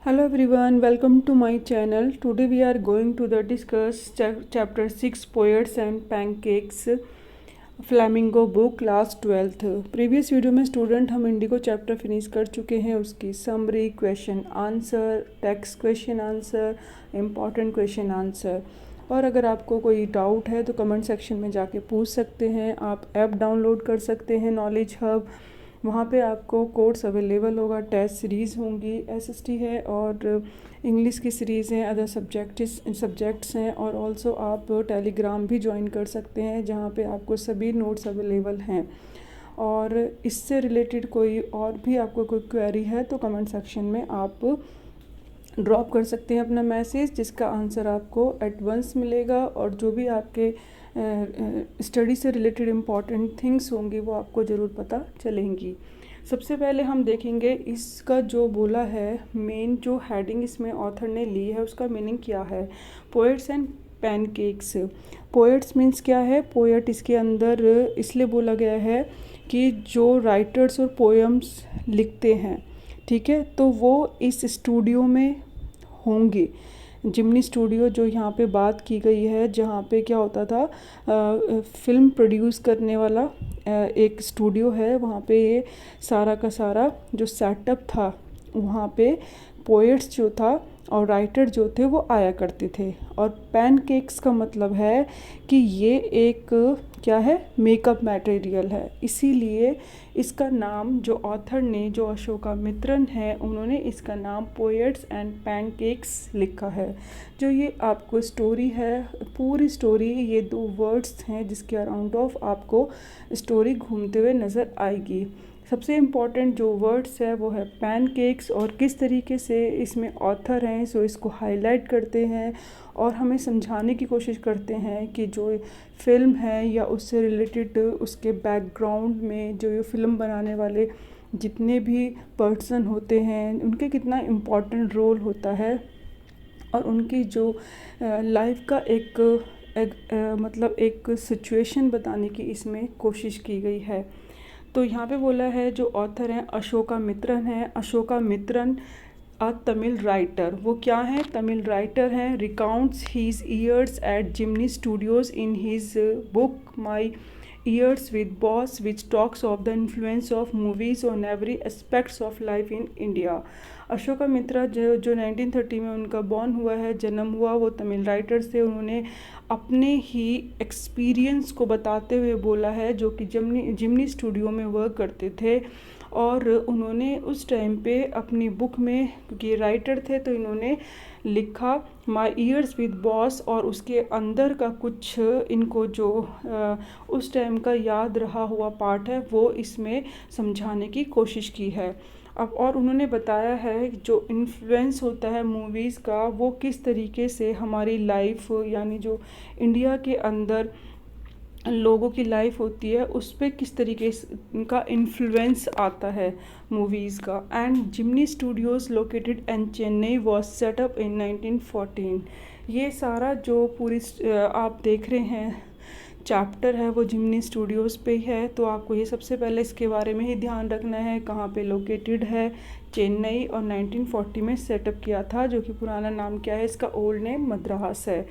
Hello everyone, welcome to my channel. Today we are going to discuss chapter 6 Poets and Pancakes flamingo book class 12th। Previous video में student हम Indigo chapter finish कर चुके हैं। उसकी summary, question answer, text question answer, important question answer. और अगर आपको कोई डाउट है तो कमेंट सेक्शन में जाके पूछ सकते हैं। आप ऐप डाउनलोड कर सकते हैं नॉलेज हब, वहाँ पे आपको कोर्स अवेलेबल होगा, टेस्ट सीरीज़ होंगी, एसएसटी है और इंग्लिश की सीरीज़ हैं, अदर सब्जेक्ट्स हैं। और ऑल्सो आप टेलीग्राम भी ज्वाइन कर सकते हैं जहाँ पे आपको सभी नोट्स अवेलेबल हैं। और इससे रिलेटेड कोई और भी आपको कोई क्वेरी है तो कमेंट सेक्शन में आप ड्रॉप कर सकते हैं अपना मैसेज, जिसका आंसर आपको एट वंस मिलेगा। और जो भी आपके स्टडी से रिलेटेड इम्पॉर्टेंट थिंग्स होंगी वो आपको ज़रूर पता चलेंगी। सबसे पहले हम देखेंगे इसका जो बोला है, मेन जो हेडिंग इसमें ऑथर ने ली है उसका मीनिंग क्या है। Poets and pancakes. Poets means क्या है, पोएट इसके अंदर इसलिए बोला गया है कि जो राइटर्स और पोएम्स लिखते हैं, ठीक है, तो वो इस स्टूडियो में होंगे। जिमनी स्टूडियो जो यहाँ पे बात की गई है, जहाँ पे क्या होता था, फिल्म प्रोड्यूस करने वाला एक स्टूडियो है। वहाँ पे ये सारा का सारा जो सेटअप था, वहाँ पे पोएट्स जो था और राइटर जो थे वो आया करते थे। और पैनकेक्स का मतलब है कि ये एक क्या है, मेकअप मटेरियल है। इसीलिए इसका नाम जो ऑथर ने, जो अशोका मित्रन है, उन्होंने इसका नाम पोएट्स एंड पैनकेक्स लिखा है। जो ये आपको स्टोरी है, पूरी स्टोरी ये 2 वर्ड्स हैं जिसके अराउंड ऑफ आपको स्टोरी घूमते हुए नज़र आएगी। सबसे इम्पॉर्टेंट जो वर्ड्स है वो है पैनकेक्स। और किस तरीके से इसमें ऑथर हैं सो इसको हाईलाइट करते हैं और हमें समझाने की कोशिश करते हैं कि जो फिल्म है या उससे रिलेटेड उसके बैकग्राउंड में जो ये फ़िल्म बनाने वाले जितने भी पर्सन होते हैं उनके कितना इम्पॉर्टेंट रोल होता है। और उनकी जो लाइफ का मतलब एक सिचुएशन बताने की इसमें कोशिश की गई है। तो यहाँ पे बोला है जो ऑथर हैं अशोका मित्रन है। अशोका मित्रन अ तमिल राइटर, वो क्या है, तमिल राइटर हैं। Recounts his years at Gemini Studios in his book my years with boss, which talks of the influence of movies on every aspects of life in India. Ashoka Mitra जो 1930 में उनका बॉर्न हुआ है, जन्म हुआ, वो तमिल राइटर्स थे। उन्होंने अपने ही एक्सपीरियंस को बताते हुए बोला है, जो कि जिमनी स्टूडियो में वर्क करते थे। और उन्होंने उस टाइम पे अपनी बुक में, क्योंकि ये राइटर थे, तो इन्होंने लिखा माई ईयर्स विद बॉस। और उसके अंदर का कुछ इनको जो उस टाइम का याद रहा हुआ पार्ट है वो इसमें समझाने की कोशिश की है। अब और उन्होंने बताया है जो इन्फ्लुएंस होता है मूवीज़ का, वो किस तरीके से हमारी लाइफ, यानी जो इंडिया के अंदर लोगों की लाइफ होती है उस पर किस तरीके का इन्फ्लुएंस आता है मूवीज़ का। And Gemini Studios located in Chennai was set up in 1914। ये सारा जो पूरी आप देख रहे हैं चैप्टर है वो जिमनी स्टूडियोज़ पे ही है। तो आपको ये सबसे पहले इसके बारे में ही ध्यान रखना है, कहाँ पे लोकेटेड है, चेन्नई, और 1940 में सेटअप किया था, जो कि पुराना नाम क्या है इसका, ओल्ड नेम मद्रास है।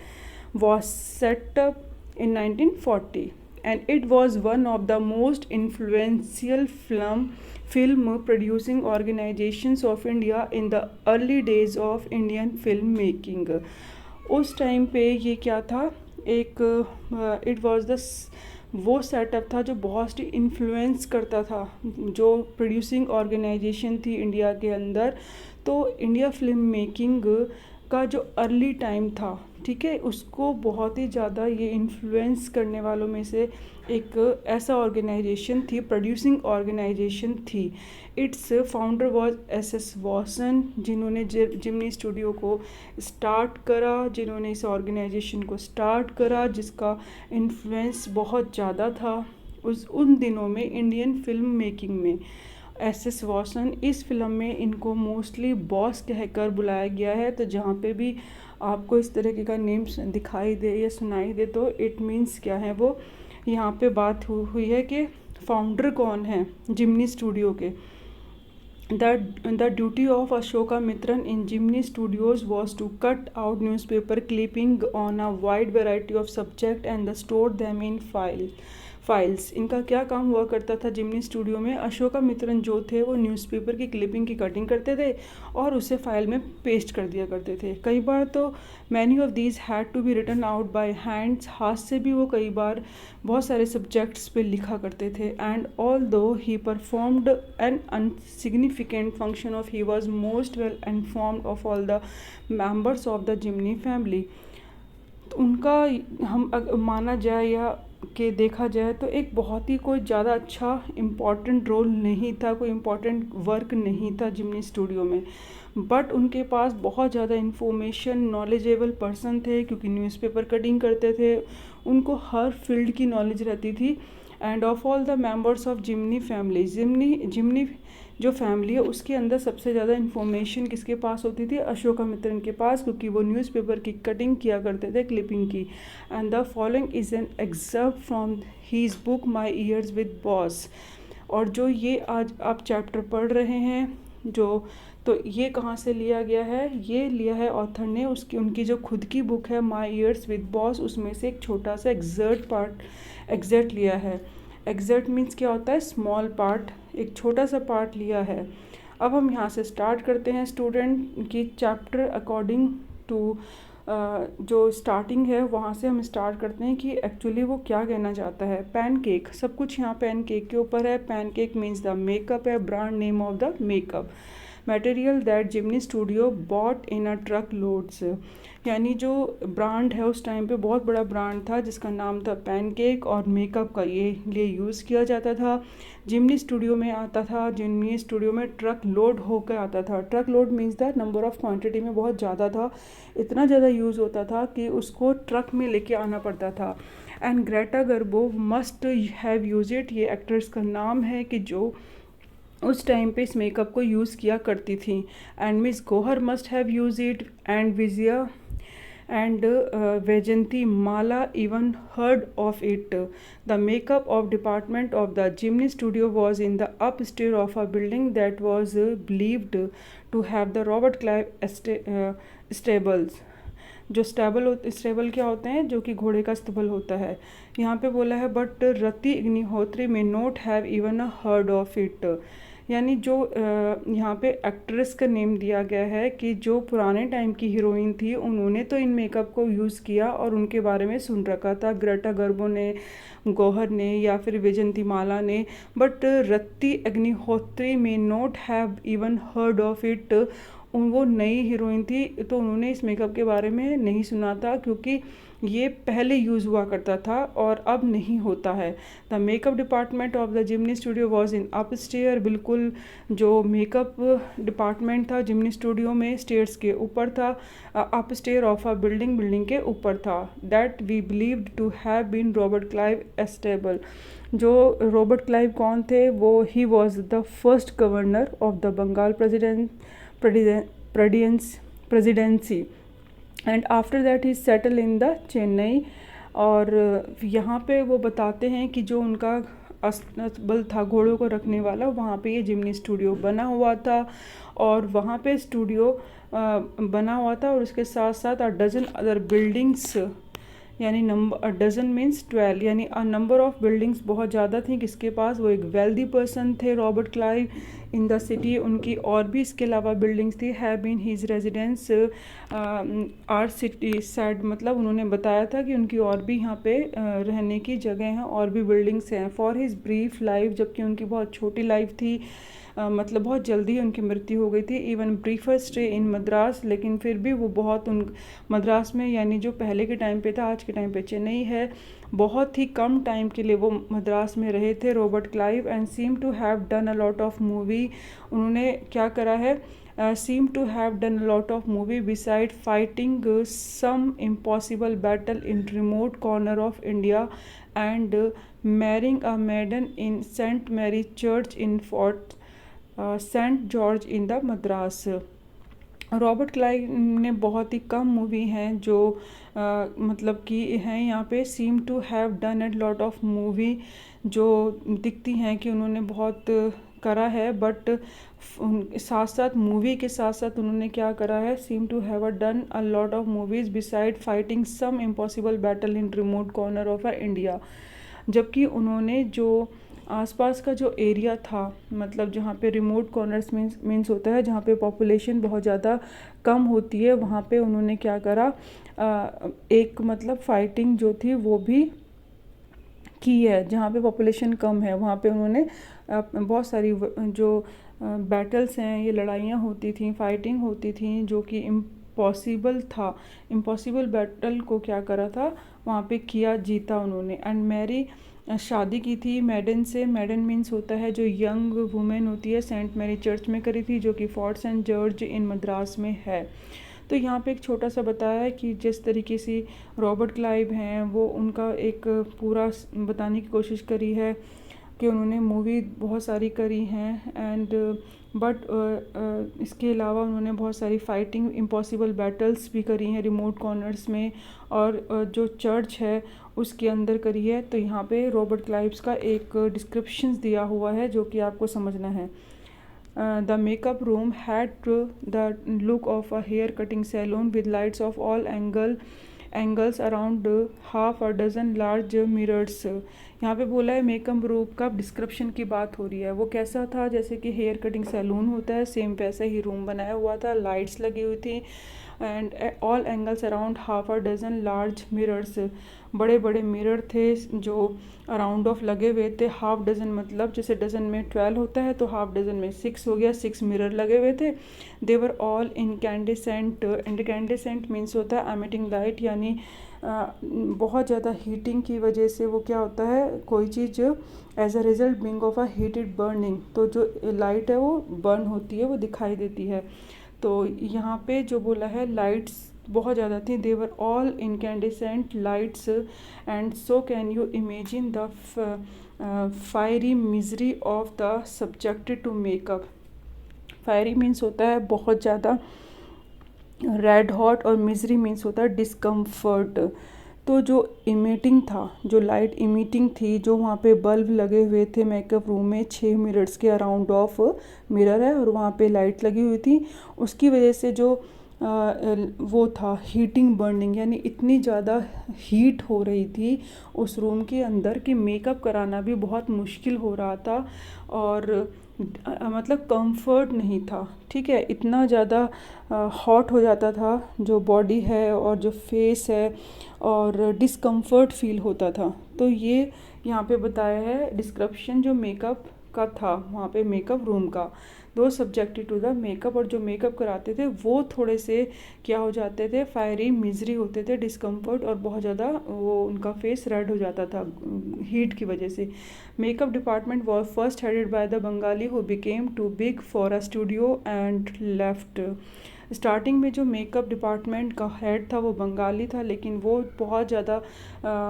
Was setup in 1940 and it was one of the most influential film producing organizations of India in the early days of Indian film making। उस टाइम पे ये क्या था, एक इट वाज द वो सेटअप था जो बहुत ही इन्फ्लुएंस करता था, जो प्रोड्यूसिंग ऑर्गेनाइजेशन थी इंडिया के अंदर। तो इंडिया फिल्म मेकिंग का जो अर्ली टाइम था, ठीक है, उसको बहुत ही ज़्यादा ये इन्फ्लुएंस करने वालों में से एक ऐसा ऑर्गेनाइजेशन थी, प्रोड्यूसिंग ऑर्गेनाइजेशन थी। इट्स फाउंडर वाज एस वॉसन, जिन्होंने जिमनी स्टूडियो को स्टार्ट करा, जिन्होंने इस ऑर्गेनाइजेशन को स्टार्ट करा, जिसका इन्फ्लुएंस बहुत ज़्यादा था उन दिनों में इंडियन फिल्म मेकिंग में। एस वॉसन, इस फिल्म में इनको मोस्टली बॉस कहकर बुलाया गया है। तो जहाँ पे भी आपको इस तरीके का नेम दिखाई दे या सुनाई दे तो इट मीन्स क्या है, वो यहाँ पे बात हुई है कि फाउंडर कौन है जिमनी स्टूडियो के। The duty of Ashoka Mitran in Jimny Studios was to cut out newspaper clipping on a wide variety of subject and store them in files. इनका क्या काम हुआ करता था जिमनी स्टूडियो में? अशोका मित्रन जो थे वो न्यूज़पेपर की क्लिपिंग की कटिंग करते थे और उसे फाइल में पेस्ट कर दिया करते थे। कई बार तो many of these had to be written out by hands, हाथ से भी वो कई बार बहुत सारे सब्जेक्ट्स पे लिखा करते थे। And all though he performed an insignificant function of he was most well informed of all the members of the Gemini family. तो उनका हम माना जाए या कि देखा जाए तो एक बहुत ही कोई ज़्यादा अच्छा इम्पॉर्टेंट रोल नहीं था, कोई इम्पॉर्टेंट वर्क नहीं था जिमनी स्टूडियो में, बट उनके पास बहुत ज़्यादा इन्फॉर्मेशन नॉलेजेबल पर्सन थे क्योंकि न्यूज़पेपर कटिंग करते थे, उनको हर फील्ड की नॉलेज रहती थी। And of all the members of Gemini family, Gemini जो फैमिली है उसके अंदर सबसे ज़्यादा इन्फॉर्मेशन किसके पास होती थी? अशोका मित्रन के पास, क्योंकि वो न्यूज़पेपर की कटिंग किया करते थे, क्लिपिंग की। And the following is an excerpt from his book my years with boss. और जो ये आज आप चैप्टर पढ़ रहे हैं तो ये कहाँ से लिया गया है? ये लिया है ऑथर ने उनकी जो खुद की बुक है माई ईयर्स विद बॉस, उसमें से एक छोटा सा एग्जैक्ट लिया है। एग्जैक्ट मीन्स क्या होता है? स्मॉल पार्ट, एक छोटा सा पार्ट लिया है। अब हम यहाँ से स्टार्ट करते हैं स्टूडेंट की चैप्टर अकॉर्डिंग टू जो स्टार्टिंग है वहाँ से हम स्टार्ट करते हैं कि एक्चुअली वो क्या कहना चाहता है। पैनकेक, सब कुछ यहाँ पैनकेक के ऊपर है। पैनकेक मीन्स द मेकअप है, brand name of the makeup. Material that Gemini studio bought in a truck loads, यानी जो ब्रांड है उस टाइम पे बहुत बड़ा ब्रांड था जिसका नाम था पैनकेक, और मेकअप का ये लिए यूज़ किया जाता था। जिमनी स्टूडियो में आता था, जिमनी स्टूडियो में ट्रक लोड होकर आता था। Truck load means the number of quantity में बहुत ज़्यादा था, इतना ज़्यादा यूज़ होता था कि उसको ट्रक में लेके आना पड़ता था। And Greta Garbo must have use it, ये एक्ट्रेस का नाम है कि जो उस टाइम पे इस मेकअप को यूज़ किया करती थी। And miss Gohar must have use it, and Vijaya and Vajanti Mala even heard of it. The makeup of department of the Jimny studio was in the upstairs of a building that was believed to have the Robert Clive stables. जो stable क्या होते हैं? जो कि घोड़े का स्तबल होता है। यहाँ पे बोला है बट रति अग्निहोत्री में note have even a herd of it, यानी जो यहाँ पे एक्ट्रेस का नेम दिया गया है कि जो पुराने टाइम की हीरोइन थी उन्होंने तो इन मेकअप को यूज़ किया और उनके बारे में सुन रखा था, ग्रेटा गर्बो ने, गौहर ने या फिर वैजंती माला ने, बट रति अग्निहोत्री में note have even heard of it, वो नई हीरोइन थी तो उन्होंने इस मेकअप के बारे में नहीं सुना था क्योंकि ये पहले यूज़ हुआ करता था और अब नहीं होता है। The makeup department of the Gemini studio was in upstair, बिल्कुल जो मेकअप डिपार्टमेंट था जिमनी स्टूडियो में स्टेयर्स के ऊपर था, अपस्टेयर ऑफ अ बिल्डिंग के ऊपर था। That we believed to have been Robert Clive stable, जो रॉबर्ट क्लाइव कौन थे? वो ही was the first governor of the Bengal presidency and after that he settle in the Chennai. और यहाँ पे वो बताते हैं कि जो उनका अस्तबल था घोड़ों को रखने वाला, वहाँ पे ये जिमनी स्टूडियो बना हुआ था और वहाँ पे स्टूडियो बना हुआ था और उसके साथ साथ अ डजन अदर बिल्डिंग्स, यानी नंबर डजन मीन्स 12, यानी अ नंबर ऑफ बिल्डिंग्स बहुत ज़्यादा थी किसके पास? वो एक वेल्दी पर्सन थे Robert Clive in the city, उनकी और भी इसके अलावा बिल्डिंग्स थी। Have been his residence are city side, मतलब उन्होंने बताया था कि उनकी और भी यहाँ पे रहने की जगह हैं और भी बिल्डिंग्स हैं। फॉर हिज ब्रीफ लाइफ, जबकि उनकी बहुत छोटी लाइफ थी, मतलब बहुत जल्दी उनकी मृत्यु हो गई थी। इवन ब्रीफर स्टे इन मद्रास, लेकिन फिर भी वो बहुत मद्रास में, यानी जो पहले के टाइम पे था, आज के टाइम पे चेन्नई है, बहुत ही कम टाइम के लिए वो मद्रास में रहे थे Robert Clive. And seem to have done a lot of movie, उन्होंने क्या करा है? seem to have done a lot of movie beside fighting some impossible battle in remote corner of India and marrying a maiden in St. Mary Church in Fort St. George in the Madras। Robert Clive ने बहुत ही कम movie हैं जो मतलब कि हैं यहाँ पे। Seem to have done at lot of movie, जो दिखती हैं कि उन्होंने बहुत करा है, बट साथ साथ मूवी के साथ साथ उन्होंने क्या करा है, seem to have done a lot of movies beside fighting some impossible battle in remote corner of India. जबकि उन्होंने जो आसपास का जो एरिया था, मतलब जहाँ पे रिमोट कॉर्नर्स मीन्स होता है जहाँ पे पॉपुलेशन बहुत ज़्यादा कम होती है, वहाँ पे उन्होंने क्या करा, एक मतलब फाइटिंग जो थी वो भी की है। जहाँ पे पॉपुलेशन कम है वहाँ पे उन्होंने बहुत सारी जो बैटल्स हैं, ये लड़ाइयाँ होती थी, फाइटिंग होती थी, जो कि इम्पॉसिबल था। इम्पॉसिबल बैटल को क्या करा था, वहाँ पे किया, जीता उन्होंने। एंड मैरी शादी की थी मैडन से। मैडन मीन्स होता है जो यंग वुमेन होती है, सेंट मैरी चर्च में करी थी, जो कि फोर्ट सेंट जॉर्ज इन मद्रास में है। तो यहाँ पे एक छोटा सा बताया है कि जिस तरीके से रॉबर्ट क्लाइव हैं, वो उनका एक पूरा बताने की कोशिश करी है कि उन्होंने मूवी बहुत सारी करी हैं, एंड बट इसके अलावा उन्होंने बहुत सारी फाइटिंग इम्पॉसिबल बैटल्स भी करी हैं रिमोट कॉर्नर्स में, और जो चर्च है उसके अंदर करी है। तो यहाँ पे रॉबर्ट क्लाइव्स का एक डिस्क्रिप्शन दिया हुआ है जो कि आपको समझना है। The makeup room had the look of a hair cutting salon with lights of all angles around half a dozen large mirrors। यहाँ पे बोला है मेकअप रूम का डिस्क्रिप्शन की बात हो रही है। वो कैसा था, जैसे कि हेयर कटिंग सैलून होता है, सेम वैसे ही रूम बनाया हुआ था, लाइट्स लगी हुई थी, and all angles around half a dozen large mirrors. बड़े बड़े मिरर थे जो अराउंड ऑफ लगे हुए थे। हाफ डजन मतलब जैसे डजन में 12 होता है तो हाफ डजन में 6 हो गया, 6 मिरर लगे हुए थे। देवर ऑल इनकैंडेसेंट। इनकैंडेसेंट मीन्स होता है एमिटिंग लाइट, यानी बहुत ज़्यादा हीटिंग की वजह से वो क्या होता है, कोई चीज़ as a result being of a heated burning, तो जो लाइट है वो बर्न होती है, वो दिखाई देती है। तो यहाँ पे जो बोला है लाइट्स बहुत ज़्यादा थी। They were all incandescent lights, and so can you imagine the fiery misery of the subjected to makeup. Fiery means होता है बहुत ज़्यादा रेड हॉट, और मिजरी मीन्स होता है डिस्कम्फर्ट। तो जो इमिटिंग था, जो लाइट इमिटिंग थी, जो वहाँ पे बल्ब लगे हुए थे मेकअप रूम में, 6 मिरर्स के अराउंड ऑफ मिरर है और वहाँ पे लाइट लगी हुई थी, उसकी वजह से जो वो था हीटिंग बर्निंग, यानी इतनी ज़्यादा हीट हो रही थी उस रूम के अंदर कि मेकअप कराना भी बहुत मुश्किल हो रहा था, और मतलब कंफर्ट नहीं था। ठीक है, इतना ज़्यादा हॉट हो जाता था जो बॉडी है और जो फेस है, और डिस्कम्फर्ट फील होता था। तो ये यहाँ पे बताया है डिस्क्रिप्शन जो मेकअप का था वहाँ पे मेकअप रूम का। दो सब्जेक्टेड टू द मेकअप, और जो मेकअप कराते थे वो थोड़े से क्या हो जाते थे, फायरी मिजरी होते थे, डिस्कम्फर्ट, और बहुत ज़्यादा वो उनका फेस रेड हो जाता था हीट की वजह से। Makeup department was first headed by the Bengali who became too big for a studio and left. Starting में जो मेकअप डिपार्टमेंट का हेड था वो बंगाली था, लेकिन वो बहुत ज़्यादा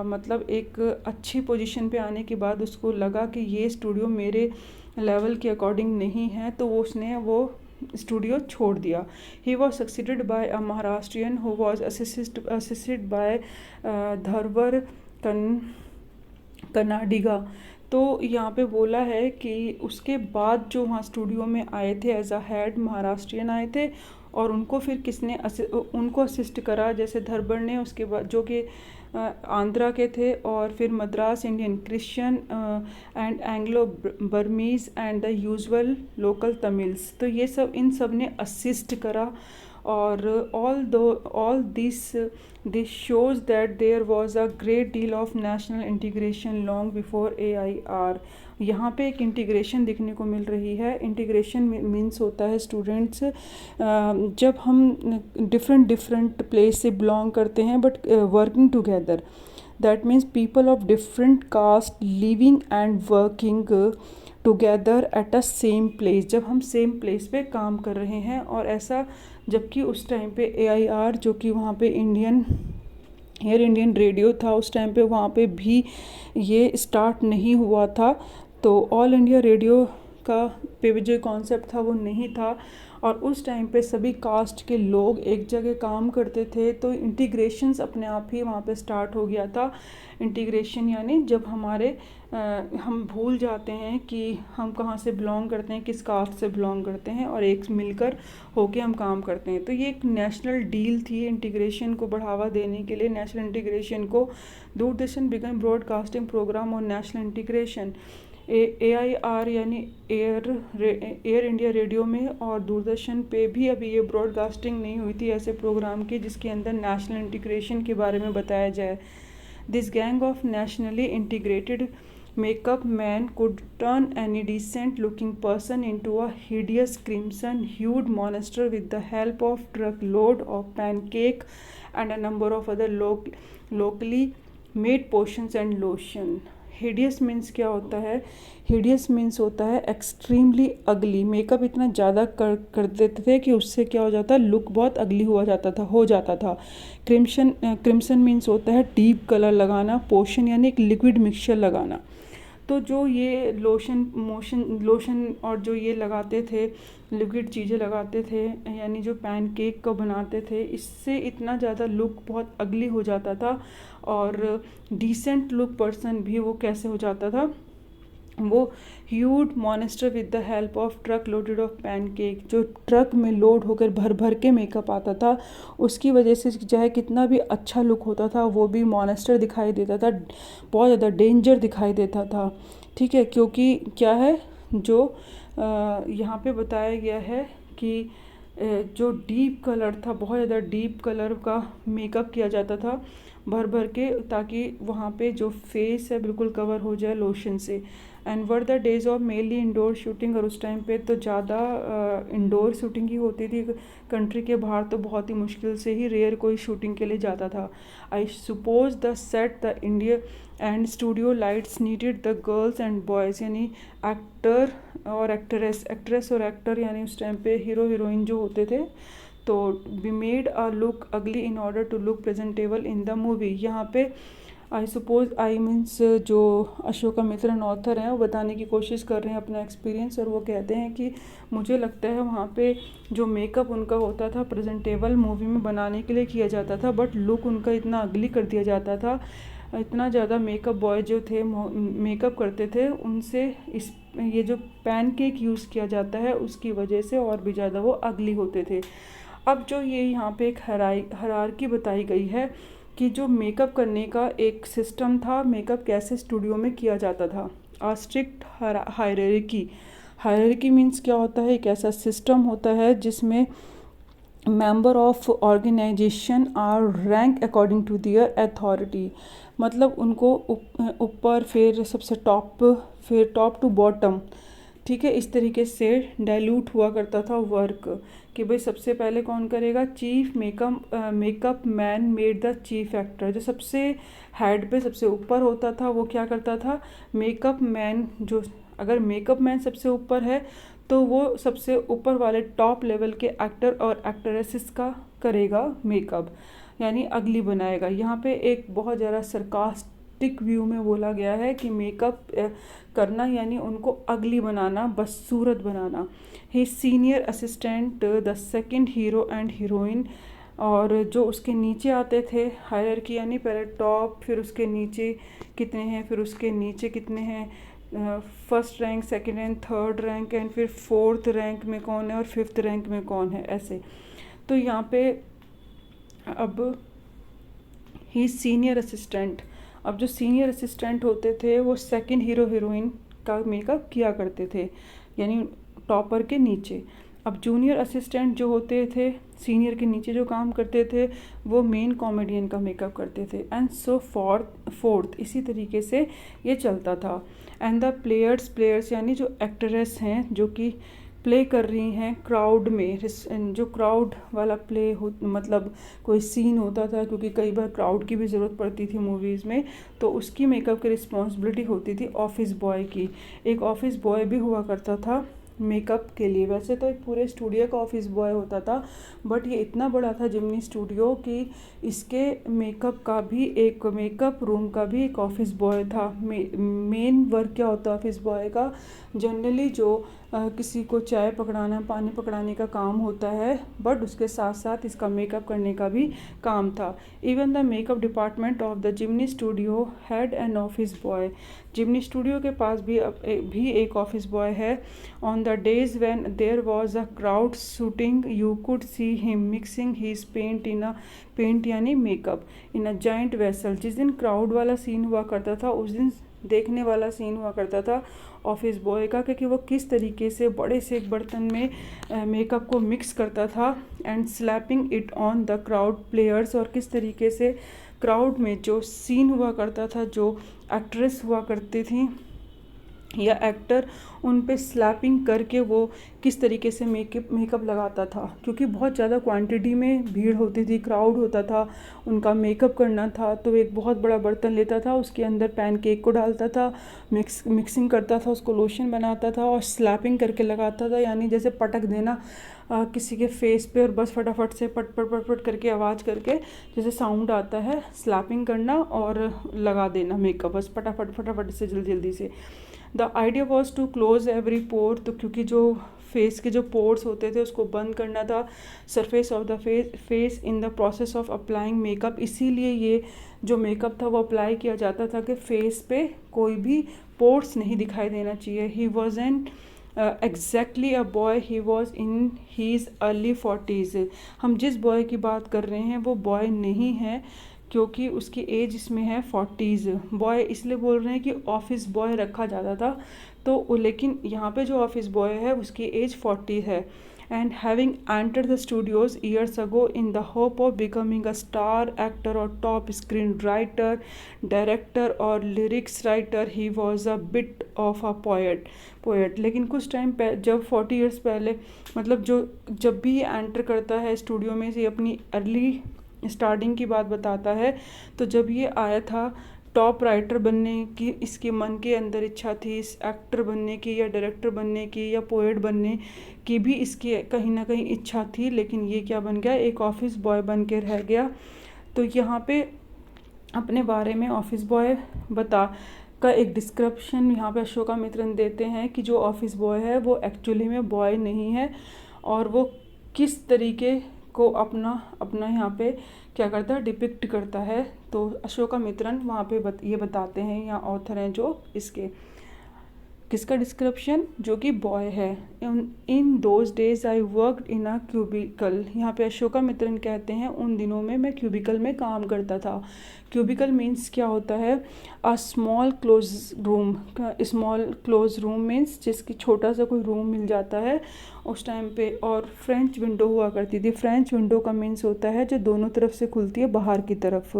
मतलब एक अच्छी पोजीशन पे आने के बाद उसको लगा कि ये स्टूडियो मेरे लेवल के अकॉर्डिंग नहीं है, तो उसने वो स्टूडियो छोड़ दिया। He was succeeded by a Maharashtrian who was assisted by Dharwar Kannadiga. तो यहाँ पे बोला है कि उसके बाद जो वहाँ स्टूडियो में आए थे एज अ हेड महाराष्ट्रियन आए थे, और उनको फिर किसने उनको असिस्ट करा, जैसे धरबर ने, उसके बाद जो कि आंध्रा के थे, और फिर Madras Indian Christian and Anglo Burmese and the usual local Tamils. तो ये सब इन सब ने असिस्ट करा, और all this shows that there was a great deal of national integration long before AIR। यहाँ पे एक इंटीग्रेशन देखने को मिल रही है। इंटीग्रेशन मीन्स होता है स्टूडेंट्स, जब हम डिफरेंट प्लेस से बिलोंग करते हैं but working together, that means people of different caste living and working together at a same place. जब हम सेम प्लेस पे काम कर रहे हैं, और ऐसा जबकि उस टाइम पे AIR जो कि वहाँ पे इंडियन रेडियो था उस टाइम पे, वहाँ पे भी ये स्टार्ट नहीं हुआ था। तो ऑल इंडिया रेडियो का पे जो कॉन्सेप्ट था वो नहीं था, और उस टाइम पे सभी कास्ट के लोग एक जगह काम करते थे, तो इंटीग्रेशंस अपने आप ही वहाँ पे स्टार्ट हो गया था। इंटीग्रेशन यानी जब हम भूल जाते हैं कि हम कहाँ से बिलोंग करते हैं, किस कास्ट से बिलोंग करते हैं, और एक मिलकर होके हम काम करते हैं। तो ये एक नेशनल डील थी इंटीग्रेशन को बढ़ावा देने के लिए, नेशनल इंटीग्रेशन को। Doordarshan began broadcasting programme on national integration, AIR यानी एयर इंडिया रेडियो में और दूरदर्शन पे भी अभी ये ब्रॉडकास्टिंग नहीं हुई थी ऐसे प्रोग्राम की जिसके अंदर नेशनल इंटीग्रेशन के बारे में बताया जाए। This gang of nationally integrated makeup man could turn any decent looking person into a hideous crimson hued monster with the help of truckload of pancake and a number of other locally made potions and lotion। hideous means क्या होता है? hideous means होता है extremely ugly। Makeup इतना ज़्यादा कर देते थे कि उससे क्या हो जाता, लुक बहुत अगली हो जाता था। क्रिम्सन मीन्स होता है डीप कलर लगाना। पोशन यानी एक लिक्विड मिक्सचर लगाना। तो जो ये लोशन और जो ये लगाते थे, लिक्विड चीज़ें लगाते थे, यानी जो पैनकेक को बनाते थे, इससे इतना ज़्यादा लुक बहुत अगली हो जाता था। और डिसेंट लुक पर्सन भी वो कैसे हो जाता था, वो huge monster with the help of truck loaded of pancake, जो ट्रक में लोड होकर भर भर के मेकअप आता था, उसकी वजह से चाहे कितना भी अच्छा लुक होता था वो भी मॉन्स्टर दिखाई देता था, बहुत ज़्यादा डेंजर दिखाई देता था। ठीक है, क्योंकि क्या है, जो यहाँ पे बताया गया है कि जो डीप कलर था, बहुत ज़्यादा डीप कलर का मेकअप किया जाता था भर भर के, ताकि वहाँ पे जो फेस है बिल्कुल कवर हो जाए लोशन से। And were the days of mainly indoor shooting, और उस टाइम पे तो ज़्यादा इंडोर शूटिंग ही होती थी। कंट्री के बाहर तो बहुत ही मुश्किल से ही रेयर कोई शूटिंग के लिए जाता था। I suppose the set the India and studio lights needed the girls and boys, यानी एक्टर और एक्ट्रेस और एक्टर, यानी उस टाइम पे हीरो हीरोइन जो होते थे, तो we made a look ugly in order to look presentable in the movie. यहाँ पे आई मीन्स जो अशोकामित्रन ऑथर हैं वो बताने की कोशिश कर रहे हैं अपना एक्सपीरियंस, और वो कहते हैं कि मुझे लगता है वहाँ पे जो मेकअप उनका होता था प्रेजेंटेबल मूवी में बनाने के लिए किया जाता था, बट लुक उनका इतना अगली कर दिया जाता था, इतना ज़्यादा मेकअप बॉय जो थे मेकअप करते थे, उनसे ये जो पैनकेक यूज़ किया जाता है उसकी वजह से और भी ज़्यादा वो अगली होते थे। अब जो ये यहाँ पे एक हायरार्की बताई गई है कि जो मेकअप करने का एक सिस्टम था, मेकअप कैसे स्टूडियो में किया जाता था। आ स्ट्रिक्ट हायरार्की मीन्स क्या होता है, एक ऐसा सिस्टम होता है जिसमें member of organisation are rank according to their authority, मतलब उनको ऊपर फिर सबसे टॉप, फिर टॉप टू बॉटम, ठीक है, इस तरीके से डाइल्यूट हुआ करता था वर्क, कि भाई सबसे पहले कौन करेगा, chief makeup man made the chief actor. जो सबसे हेड पे सबसे ऊपर होता था वो क्या करता था, मेकअप मैन, जो अगर मेकअप मैन सबसे ऊपर है तो वो सबसे ऊपर वाले टॉप लेवल के एक्टर और एक्ट्रेसेस का करेगा मेकअप, यानी अगली बनाएगा। यहाँ पे एक बहुत ज़्यादा सरकास्टिक व्यू में बोला गया है कि मेकअप करना यानी उनको अगली बनाना, बदसूरत बनाना। He senior assistant the second hero and heroine, और जो उसके नीचे आते थे, हायरार्की यानी पहले टॉप, फिर उसके नीचे कितने हैं, फिर उसके नीचे कितने हैं, first rank, second rank, third rank, and फिर फोर्थ रैंक में कौन है और फिफ्थ रैंक में कौन है, ऐसे। तो यहाँ पे अब ही सीनियर असिस्टेंट, अब जो सीनियर असिस्टेंट होते थे वो सेकंड हीरो हीरोइन का मेकअप किया करते थे, यानी टॉपर के नीचे। अब जूनियर असिस्टेंट जो होते थे, सीनियर के नीचे जो काम करते थे, वो मेन कॉमेडियन का मेकअप करते थे, एंड सो फोर्थ, इसी तरीके से ये चलता था। एंड द प्लेयर्स यानी जो एक्ट्रेस हैं जो कि प्ले कर रही हैं क्राउड में, जो क्राउड वाला प्ले हो, मतलब कोई सीन होता था, क्योंकि कई बार क्राउड की भी ज़रूरत पड़ती थी मूवीज़ में, तो उसकी मेकअप की रिस्पॉन्सिबिलिटी होती थी ऑफिस बॉय की। एक ऑफिस बॉय भी हुआ करता था मेकअप के लिए। वैसे तो एक पूरे स्टूडियो का ऑफिस बॉय होता था, बट ये इतना बड़ा था जिमनी स्टूडियो कि इसके मेकअप का भी, एक मेकअप रूम का भी एक ऑफिस बॉय था। मेन वर्क क्या होता है ऑफिस बॉय का, जनरली जो किसी को चाय पकड़ाना, पानी पकड़ाने का काम होता है, बट उसके साथ साथ इसका मेकअप करने का भी काम था। Even the makeup department of the Gemini studio had an office boy. Gemini studio के पास भी एक ऑफिस बॉय है। On the days when there was a crowd shooting you could see him mixing his paint यानी makeup in a giant vessel. जिस दिन crowd वाला scene हुआ करता था उस दिन देखने वाला सीन हुआ करता था ऑफिस बॉय का, क्योंकि वो किस तरीके से बड़े से एक बर्तन में मेकअप को मिक्स करता था and slapping it on the crowd players, और किस तरीके से क्राउड में जो सीन हुआ करता था, जो एक्ट्रेस हुआ करती थी या एक्टर, उन पे स्लैपिंग करके वो किस तरीके से मेकअप लगाता था। क्योंकि बहुत ज़्यादा क्वांटिटी में भीड़ होती थी, क्राउड होता था, उनका मेकअप करना था, तो एक बहुत बड़ा बर्तन लेता था, उसके अंदर पैनकेक को डालता था, मिक्सिंग करता था, उसको लोशन बनाता था और स्लैपिंग करके लगाता था, यानी जैसे पटक देना किसी के फेस पे और बस फटाफट से पट पट पट पट करके आवाज़ करके जैसे साउंड आता है, स्लैपिंग करना और लगा देना मेकअप बस फटाफट फटाफट से जल्दी से। The idea was to close every pore, तो क्योंकि जो फेस के जो पोर्स होते थे उसको बंद करना था, surface of the face in the process of applying makeup, इसीलिए ये जो मेकअप था वो अप्लाई किया जाता था कि फेस पे कोई भी पोर्स नहीं दिखाई देना चाहिए। He was an exactly a boy, he was in his early 40s। हम जिस बॉय की बात कर रहे हैं वो बॉय नहीं है, क्योंकि उसकी एज इसमें है 40s। बॉय इसलिए बोल रहे हैं कि ऑफिस बॉय रखा जाता था, तो लेकिन यहाँ पे जो ऑफिस बॉय है उसकी एज 40 है। And having entered the Studios years ago in the hope of becoming a star actor और टॉप स्क्रीन राइटर, डायरेक्टर और lyrics writer, he was a bit of a poet. लेकिन कुछ time जब 40 years पहले, मतलब जब भी ये एंटर करता है स्टूडियो में से, अपनी अर्ली स्टार्टिंग की बात बताता है, तो जब ये आया था टॉप राइटर बनने की इसके मन के अंदर इच्छा थी, इस एक्टर बनने की या डायरेक्टर बनने की या पोएट बनने की भी इसकी कहीं ना कहीं इच्छा थी, लेकिन ये क्या बन गया, एक ऑफिस बॉय बन के रह गया। तो यहाँ पे अपने बारे में ऑफिस बॉय का एक डिस्क्रिप्शन यहाँ पे अशोकामित्रन देते हैं कि जो ऑफिस बॉय है वो एक्चुअली में बॉय नहीं है, और वो किस तरीके को अपना यहाँ पे क्या करता है, डिपिक्ट करता है। तो अशोकामित्रन वहाँ पे ये बताते हैं, यहाँ ऑथर हैं जो इसके, किसका डिस्क्रिप्शन, जो कि बॉय है। In those days I worked in a cubicle. यहाँ पे अशोकामित्रन कहते हैं उन दिनों में मैं क्यूबिकल में काम करता था। क्यूबिकल मीन्स क्या होता है, a small close room. Small close room means जिसकी छोटा सा कोई रूम मिल जाता है उस टाइम पे। और फ्रेंच विंडो हुआ करती थी। फ्रेंच विंडो का मीन्स होता है जो दोनों तरफ से खुलती है बाहर की तरफ,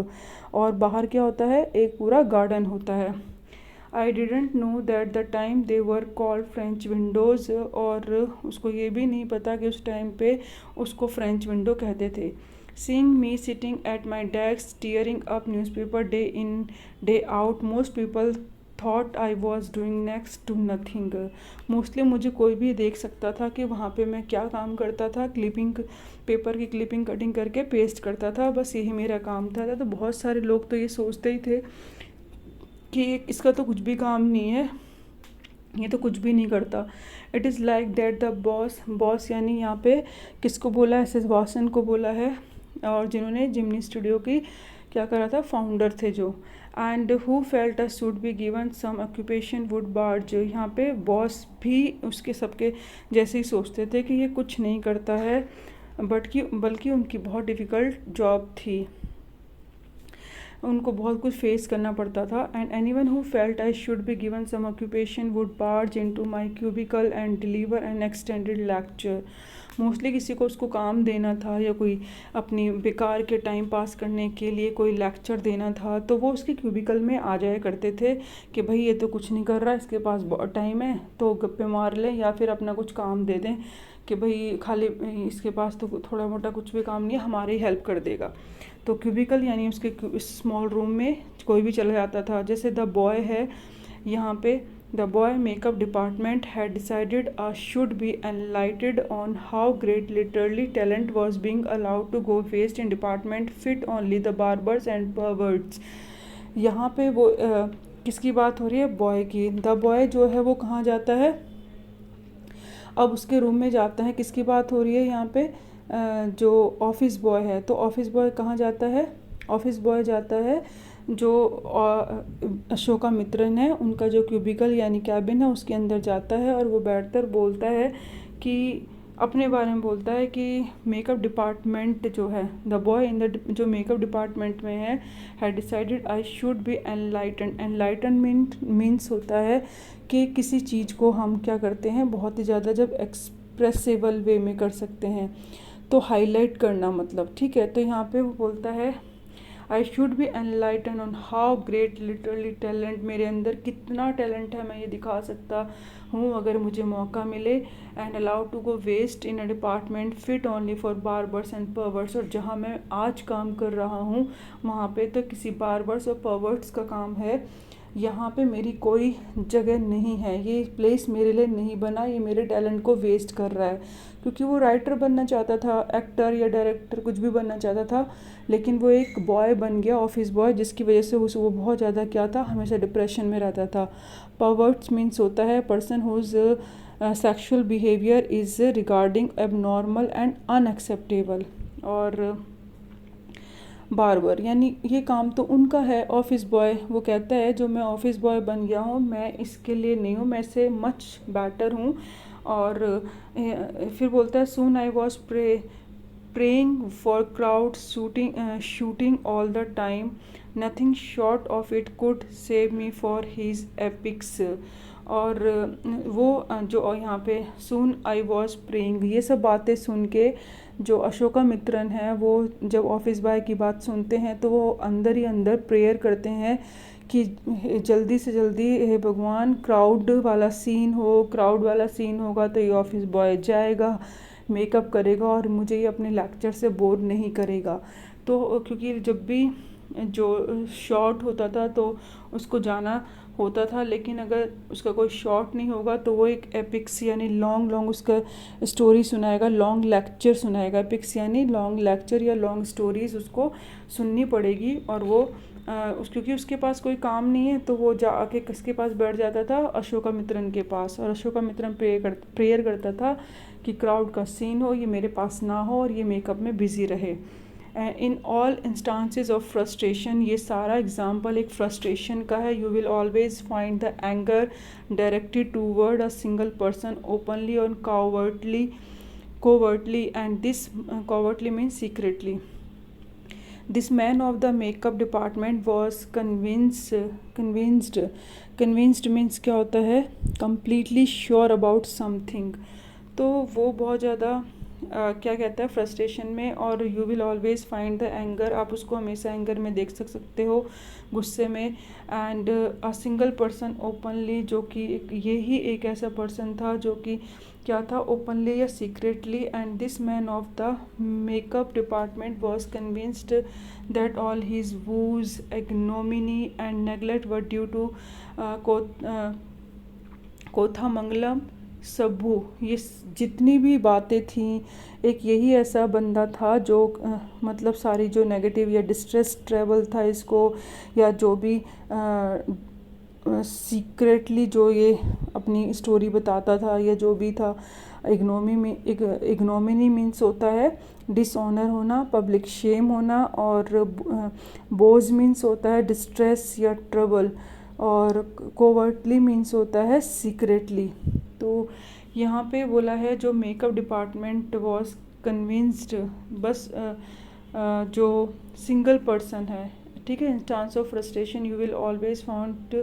और बाहर क्या होता है, एक पूरा गार्डन होता है। I didn't know that the time they were called French Windows, और उसको ये भी नहीं पता कि उस टाइम पे उसको फ्रेंच विंडो कहते थे। Seeing me sitting at my desk tearing up newspaper day in day out, most people thought I was doing next to nothing. Mostly मुझे कोई भी देख सकता था कि वहाँ पे मैं क्या काम करता था, पेपर की क्लिपिंग कटिंग करके पेस्ट करता था, बस यही मेरा काम था। तो बहुत सारे लोग तो ये सोचते ही थे कि इसका तो कुछ भी काम नहीं है, ये तो कुछ भी नहीं करता। It is like that the boss यानी यहाँ पे किसको बोला है, एस.एस. बॉसन को बोला है, और जिन्होंने जिमनी स्टूडियो की क्या करा था, फाउंडर थे जो। And who felt a should be given some occupation would barge. यहाँ पे बॉस भी उसके सबके जैसे ही सोचते थे कि ये कुछ नहीं करता है, बल्कि उनकी बहुत डिफ़िकल्ट जॉब थी, उनको बहुत कुछ फेस करना पड़ता था। And anyone who felt I should be given some occupation would barge into my cubicle and deliver an extended lecture. Mostly किसी को उसको काम देना था या कोई अपनी बेकार के टाइम पास करने के लिए कोई लेक्चर देना था, तो वो उसके क्यूबिकल में आ जाया करते थे कि भाई ये तो कुछ नहीं कर रहा, इसके पास बहुत टाइम है तो गप्पे मार लें या फिर अपना कुछ काम दे दें कि भाई खाली इसके पास तो थोड़ा मोटा कुछ भी काम नहीं है, हमारी हेल्प कर देगा। तो क्यूबिकल यानी उसके स्मॉल रूम में कोई भी चला जाता था। जैसे द बॉय है यहाँ पे, the boy makeup department had decided should be enlightened on how great literally talent was being allowed to go waste in department fit only the barbers and perverts. यहाँ पे वो किसकी बात हो रही है, बॉय की। द बॉय जो है वो कहाँ जाता है, अब उसके रूम में जाता है, किसकी बात हो रही है यहाँ पे, जो ऑफिस बॉय है। तो ऑफिस बॉय कहाँ जाता है, ऑफिस बॉय जाता है जो अशोका मित्रन है उनका जो क्यूबिकल यानी कैबिन है उसके अंदर जाता है, और वो बैठकर बोलता है कि अपने बारे में बोलता है कि मेकअप डिपार्टमेंट जो है, द बॉय इन द जो मेकअप डिपार्टमेंट में है decided I should B enlighten. Enlightenment means होता है कि किसी चीज़ को हम क्या करते हैं बहुत ही ज़्यादा जब एक्सप्रेसिबल वे में कर सकते हैं, तो हाईलाइट करना मतलब, ठीक है। तो यहाँ पे वो बोलता है आई should B enlighten on how great literally talent, मेरे अंदर कितना टैलेंट है मैं ये दिखा सकता हूँ अगर मुझे मौका मिले। And allowed to go waste in a department fit only for barbers and perverts, और जहाँ मैं आज काम कर रहा हूँ वहाँ पे तो किसी बार्बर्स और पर्वर्ट्स का काम है, यहाँ पे मेरी कोई जगह नहीं है, ये प्लेस मेरे लिए नहीं बना, ये मेरे टैलेंट को वेस्ट कर रहा है। क्योंकि वो राइटर बनना चाहता था, एक्टर या डायरेक्टर कुछ भी बनना चाहता था, लेकिन वो एक बॉय बन गया, ऑफिस बॉय, जिसकी वजह से वो बहुत ज़्यादा क्या था, हमेशा डिप्रेशन में रहता था। पर्वर्ट्स मीन्स होता है person whose sexual behaviour is regarding abnormal and unacceptable. और बार्बर यानी ये काम तो उनका है, ऑफिस बॉय वो कहता है जो मैं ऑफिस बॉय बन गया हूँ मैं इसके लिए नहीं हूँ, मैं इससे मच बेटर हूँ। और फिर बोलता है soon I was praying for crowd shooting all the time, nothing short of it could save me for his epics. और वो जो यहाँ पे सून आई वॉज प्रेइंग, ये सब बातें सुन के जो अशोका मित्रन है वो जब ऑफिस बॉय की बात सुनते हैं तो वो अंदर ही अंदर प्रेयर करते हैं कि जल्दी से जल्दी हे भगवान क्राउड वाला सीन होगा तो ये ऑफिस बॉय जाएगा, मेकअप करेगा और मुझे ये अपने लेक्चर से बोर नहीं करेगा। तो क्योंकि जब भी जो शॉर्ट होता था तो उसको जाना होता था, लेकिन अगर उसका कोई शॉर्ट नहीं होगा तो वो एक एपिक्स यानी लॉन्ग उसका स्टोरी सुनाएगा, लॉन्ग लेक्चर सुनाएगा। एपिक्स यानी लॉन्ग लेक्चर या लॉन्ग स्टोरीज उसको सुननी पड़ेगी। और वो क्योंकि उसके पास कोई काम नहीं है तो वो जाके किसके पास बैठ जाता था, अशोका मित्रन के पास। और अशोका मित्रन प्रेयर करता था कि क्राउड का सीन हो, ये मेरे पास ना हो और ये मेकअप में बिजी रहे। In all instances of frustration, ये सारा एग्जाम्पल एक फ्रस्ट्रेशन का है। You will always find the anger directed toward a single person openly और covertly and this covertly means secretly. This man of the makeup department was convinced means क्या होता है, completely sure about something। तो वो बहुत ज़्यादा क्या कहता है फ्रस्ट्रेशन में। और you will always find the anger, आप उसको हमेशा एंगर में देख सकते हो, गुस्से में। And a single person openly, जो कि यही एक ऐसा पर्सन था जो कि क्या था, ओपनली या secretly. And this man of the makeup department was convinced that all his woes ignominy and neglect were due to Kothamangalam Subbu. ये जितनी भी बातें थीं, एक यही ऐसा बंदा था जो मतलब सारी जो नेगेटिव या डिस्ट्रेस ट्रैवल था इसको, या जो भी सीक्रेटली जो ये अपनी स्टोरी बताता था या जो भी था। इग्नोमिनी मीन्स होता है डिसऑनर होना, पब्लिक शेम होना। और बोझ मीन्स होता है डिस्ट्रेस या ट्रबल। और कोवर्टली मीन्स होता है सीक्रेटली। तो यहाँ पे बोला है जो मेकअप डिपार्टमेंट वॉज कन्विंस्ड, बस जो सिंगल पर्सन है, ठीक है। Instance of frustration, you will always found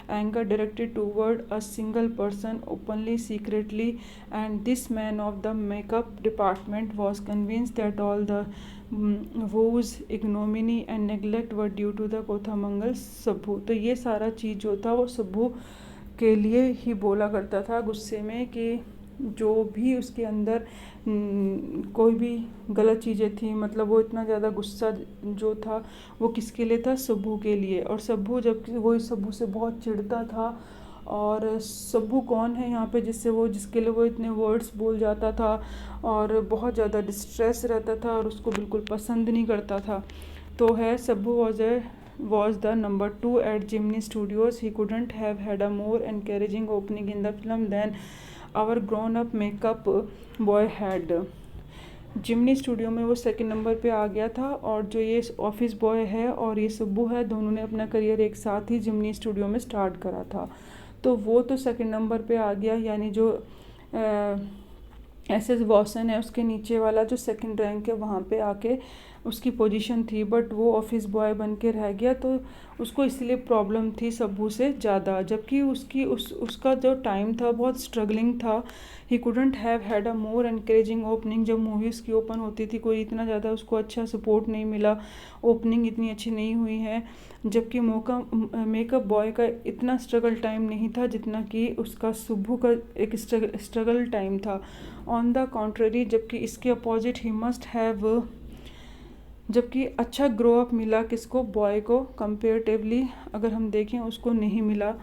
anger directed toward a single person openly secretly. And this man of the makeup department was convinced that all the woes, ignominy and neglect were due to the Kothamangalam Subbu. तो ये सारा चीज़ जो था वो सब्बू के लिए ही बोला करता था गुस्से में, कि जो भी उसके अंदर कोई भी गलत चीज़ें थी, मतलब वो इतना ज़्यादा गुस्सा जो था वो किसके लिए था, सब्बू के लिए। और सब्बू जब वो सब्बू से बहुत चिढ़ता था, और सब्बू कौन है यहाँ पे जिसके लिए वो इतने वर्ड्स बोल जाता था और बहुत ज़्यादा डिस्ट्रेस रहता था और उसको बिल्कुल पसंद नहीं करता था। तो है Sabbu was the number 2 at Gemini Studios. He couldn't have had a more encouraging opening in the film than our grown up makeup boy had. Gemini studio में वो सेकंड नंबर पे आ गया था, और जो ये ऑफिस बॉय है और ये सुब्बू है, दोनों ने अपना करियर एक साथ ही जिमनी स्टूडियो में स्टार्ट करा था। तो वो तो सेकंड नंबर पे आ गया, यानी जो एस वॉसन है उसके नीचे वाला जो सेकंड रैंक है वहाँ पे आके उसकी पोजीशन थी, बट वो ऑफिस बॉय बन के रह गया। तो उसको इसलिए प्रॉब्लम थी सब्बू से ज़्यादा, जबकि उसका जो टाइम था बहुत स्ट्रगलिंग था। He couldn't have had a more encouraging opening. जब मूवीज़ की ओपन होती थी कोई इतना ज़्यादा उसको अच्छा सपोर्ट नहीं मिला, ओपनिंग इतनी अच्छी नहीं हुई है। जबकि मेकअप बॉय का इतना स्ट्रगल टाइम नहीं था जितना कि उसका सुब्बू का एक स्ट्रगल टाइम था। ऑन द कॉन्ट्ररी, जबकि इसके अपोजिट ही मस्ट हैव, जबकि अच्छा ग्रो अप मिला किसको, बॉय को कंपेरेटिवली अगर हम देखें उसको नहीं मिला।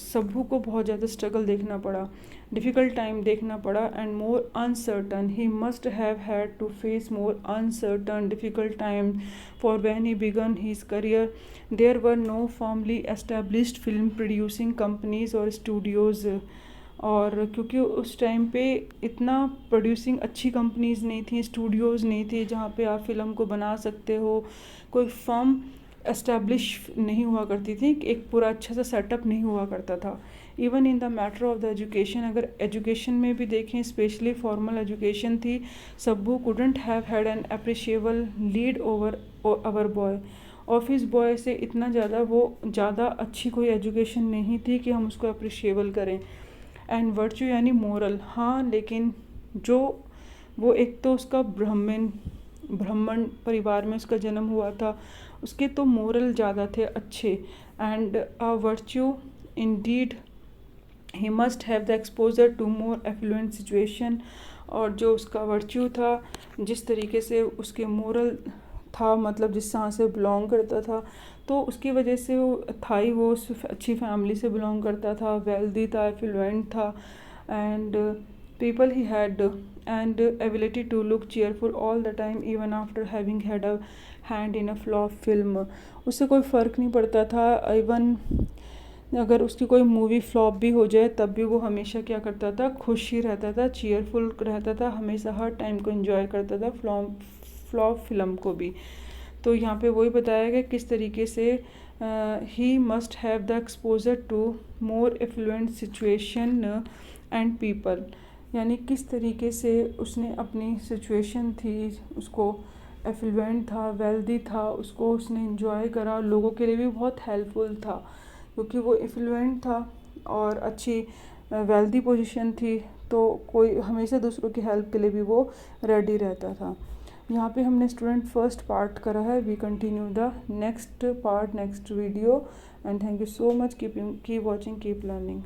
सब्बू को बहुत ज़्यादा स्ट्रगल देखना पड़ा, डिफ़िकल्ट टाइम देखना पड़ा, and more uncertain. He must have had to face more uncertain difficult time for when he began his career. There were no formally established film producing companies और स्टूडियोज़। और क्योंकि उस time पे इतना producing अच्छी companies नहीं थी, Studios नहीं थे जहाँ पे आप फ़िल्म को बना सकते हो, कोई फर्म एस्टेब्लिश नहीं हुआ करती थी, एक पूरा अच्छा सा सेटअप नहीं हुआ करता था। Even in the matter of the education, अगर एजुकेशन में भी देखें, स्पेशली फॉर्मल एजुकेशन थी, Sabu couldn't have had an appreciable lead over our boy. Office boy से इतना ज़्यादा अच्छी कोई एजुकेशन नहीं थी कि हम उसको अप्रिशिएबल करें। एंड वर्च्यू यानी मोरल, हाँ, लेकिन जो वो एक तो उसका ब्राह्मण परिवार में उसका जन्म हुआ था, उसके तो मोरल ज़्यादा थे अच्छे। And a virtue indeed he must have the exposure to more affluent situation. और जो उसका वर्च्यू था, जिस तरीके से उसके मोरल था, मतलब जिस तरह से बिलोंग करता था, तो उसकी वजह से वो था ही, वो अच्छी फैमिली से बिलोंग करता था, वेल्दी था, एफ्लुएंट था, and people he had and ability to look cheerful all the time even after having had a hand in a flop film. उससे कोई फ़र्क नहीं पड़ता था, इवन अगर उसकी कोई मूवी फ्लॉप भी हो जाए तब भी वो हमेशा क्या करता था, खुश ही रहता था, चीयरफुल रहता था, हमेशा हर टाइम को एंजॉय करता था, फ्लॉप फिल्म को भी। तो यहाँ पे वही बताया गया किस तरीके से he must have the exposure to more affluent situation and people, यानी किस तरीके से उसने अपनी सिचुएशन थी, उसको एफ्लुएंट था, वेल्दी था, उसको उसने एंजॉय करा, लोगों के लिए भी बहुत हेल्पफुल था क्योंकि वो एफ्लुएंट था और अच्छी वेल्दी पोजीशन थी, तो कोई हमेशा दूसरों की हेल्प के लिए भी वो रेडी रहता था। यहाँ पे हमने स्टूडेंट फर्स्ट पार्ट करा है। We continue the next part next video, and thank you so much. Keep watching, keep learning.